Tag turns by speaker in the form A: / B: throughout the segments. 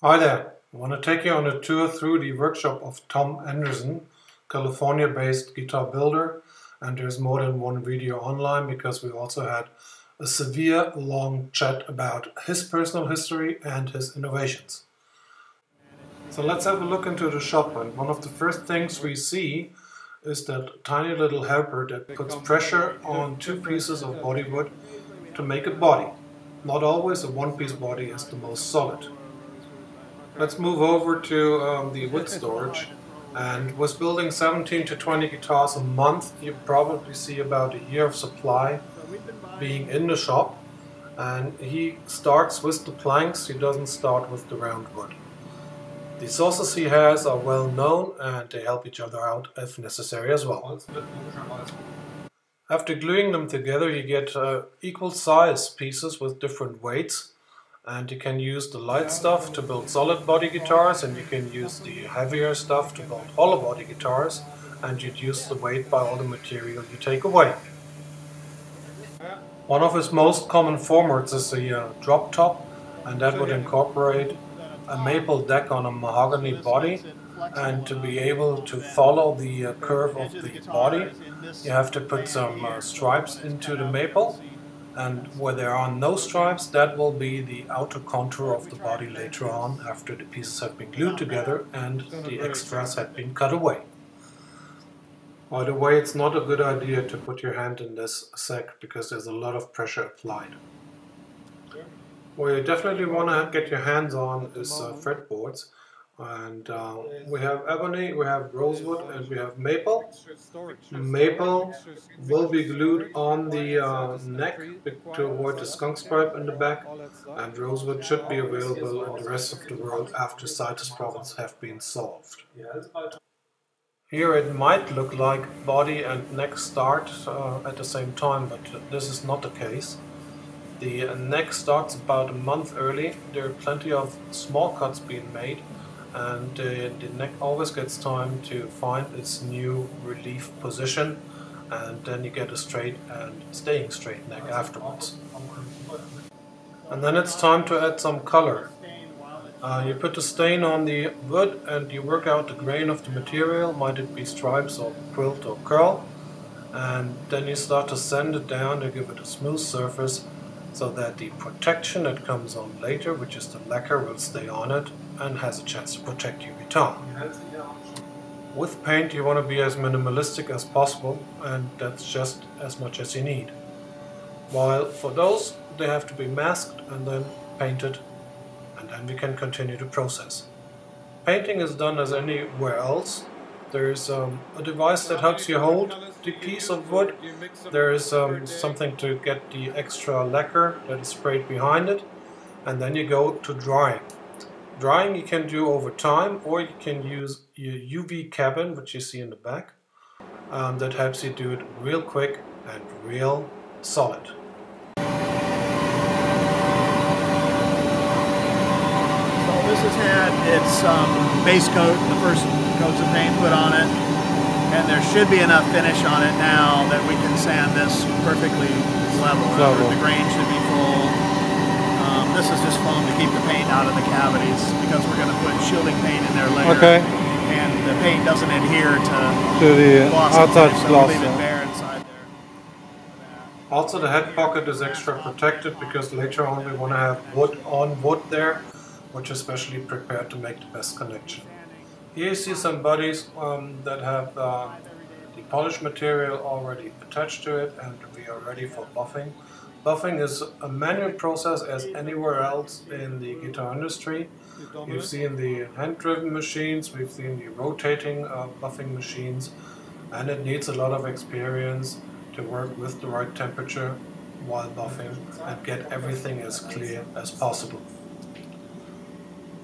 A: Hi there, I want to take you on a tour through the workshop of Tom Anderson, California-based guitar builder, and there's more than one video online because we also had a severe long chat about his personal history and his innovations. So let's have a look into the shop, and one of the first things we see is that tiny little helper that puts pressure on two pieces of bodywood to make a body. Not always a one-piece body is the most solid. Let's move over to the wood storage, and with building 17 to 20 guitars a month, you probably see about a year of supply being in the shop, and he starts with the planks, he doesn't start with the round wood. The sources he has are well known and they help each other out if necessary as well. After gluing them together you get equal size pieces with different weights. And you can use the light stuff to build solid body guitars, and you can use the heavier stuff to build hollow body guitars, and you'd use the weight by all the material you take away. One of his most common formats is the drop top, and that would incorporate a maple deck on a mahogany body. And to be able to follow the curve of the body, you have to put some stripes into the maple. And where there are no stripes, that will be the outer contour of the body later on after the pieces have been glued together and the extras have been cut away. By the way, it's not a good idea to put your hand in this sack because there's a lot of pressure applied. What you definitely want to get your hands on is fretboards. And we have ebony, we have rosewood, and we have maple. Maple will be glued on the neck to avoid the skunk stripe in the back, and rosewood should be available in the rest of the world after sinus problems have been solved. Here it might look like body and neck start at the same time, but this is not the case. The neck starts about a month early. There are plenty of small cuts being made, and the neck always gets time to find its new relief position, and then you get a straight and staying straight neck afterwards. And then it's time to add some color. You put the stain on the wood and you work out the grain of the material, might it be stripes or quilt or curl, and then you start to sand it down to give it a smooth surface so that the protection that comes on later, which is the lacquer, will stay on it and has a chance to protect your guitar. With paint you want to be as minimalistic as possible, and that's just as much as you need. While for those, they have to be masked and then painted, and then we can continue the process. Painting is done as anywhere else. There is a device that helps you hold the piece of wood. There is something to get the extra lacquer that is sprayed behind it, and then you go to drying. Drying you can do over time, or you can use your UV cabin, which you see in the back, that helps you do it real quick and real solid.
B: So this has had its base coat, the first coats of paint put on it, and there should be enough finish on it now that we can sand this perfectly level. The grain should be full. This is just foam to keep the paint out of the cavities because we're going to put shielding paint in there later.
A: Okay.
B: And the paint doesn't adhere to
A: the outside
B: so
A: gloss.
B: Leave it bare inside there.
A: Also the head pocket is extra protected because later on we want to have wood on wood there, which is specially prepared to make the best connection. Here you see some bodies that have the polished material already attached to it, and we are ready for buffing. Buffing is a manual process as anywhere else in the guitar industry. You've seen the hand-driven machines, we've seen the rotating buffing machines, and it needs a lot of experience to work with the right temperature while buffing and get everything as clear as possible.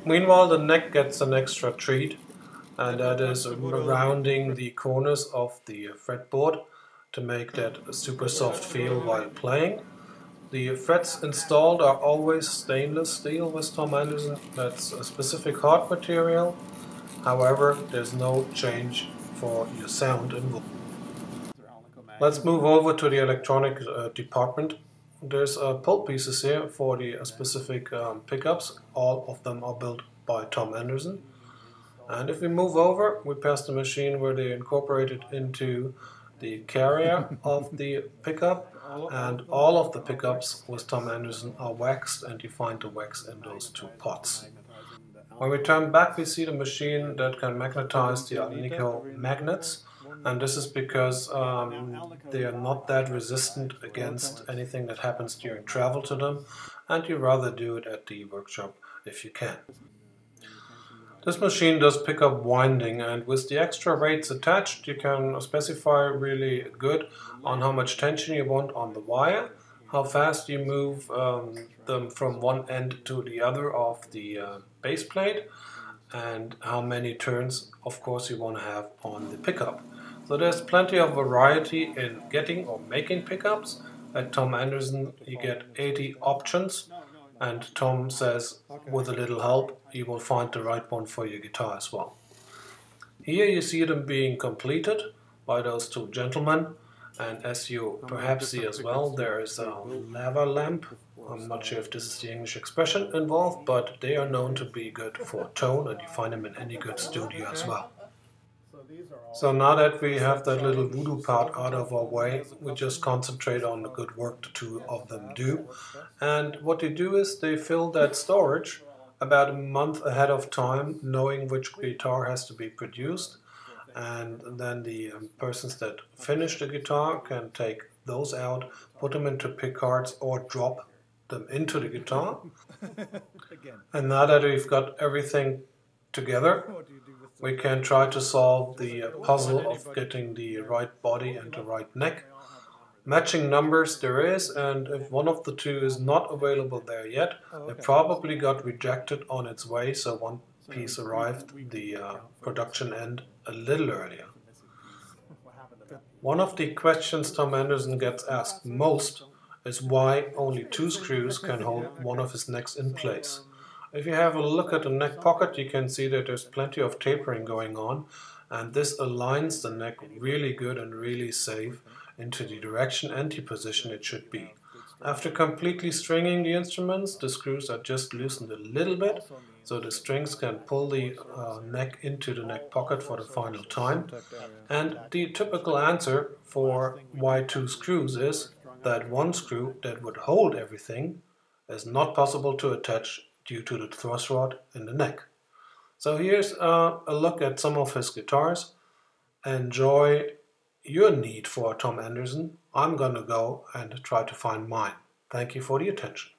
A: Meanwhile, the neck gets an extra treat, and that is rounding the corners of the fretboard to make that super soft feel while playing. The frets installed are always stainless steel with Tom Anderson. That's a specific hard material. However, there's no change for your sound involved. Let's move over to the electronic department. There's pull pieces here for the specific pickups. All of them are built by Tom Anderson. And if we move over, we pass the machine where they incorporate it into the carrier of the pickup, and all of the pickups with Tom Anderson are waxed, and you find the wax in those two pots. When we turn back, we see the machine that can magnetize the Alnico magnets, and this is because they are not that resistant against anything that happens during travel to them, and you rather do it at the workshop if you can. This machine does pick up winding, and with the extra weights attached you can specify really good on how much tension you want on the wire, how fast you move them from one end to the other of the base plate, and how many turns of course you want to have on the pickup. So there's plenty of variety in getting or making pickups. At Tom Anderson you get 80 options, and Tom says with a little help you will find the right one for your guitar as well. Here you see them being completed by those two gentlemen, and as you perhaps see as well, there is a lava lamp. I'm not sure if this is the English expression involved, but they are known to be good for tone, and you find them in any good studio as well. So now that we have that little voodoo part out of our way, we just concentrate on the good work the two of them do. And what they do is they fill that storage about a month ahead of time, knowing which guitar has to be produced. And then the persons that finish the guitar can take those out, put them into pick cards, or drop them into the guitar. And now that we've got everything together, we can try to solve the puzzle of getting the right body and the right neck. Matching numbers there is, and if one of the two is not available there yet, it probably got rejected on its way, so one piece arrived the production end a little earlier. One of the questions Tom Anderson gets asked most is why only 2 screws can hold one of his necks in place. If you have a look at the neck pocket, you can see that there's plenty of tapering going on, and this aligns the neck really good and really safe into the direction and the position it should be. After completely stringing the instruments, the screws are just loosened a little bit, so the strings can pull the neck into the neck pocket for the final time. And the typical answer for why 2 screws is that 1 screw that would hold everything is not possible to attach due to the thrust rod in the neck. So here's a look at some of his guitars. Enjoy your need for Tom Anderson. I'm gonna go and try to find mine. Thank you for the attention.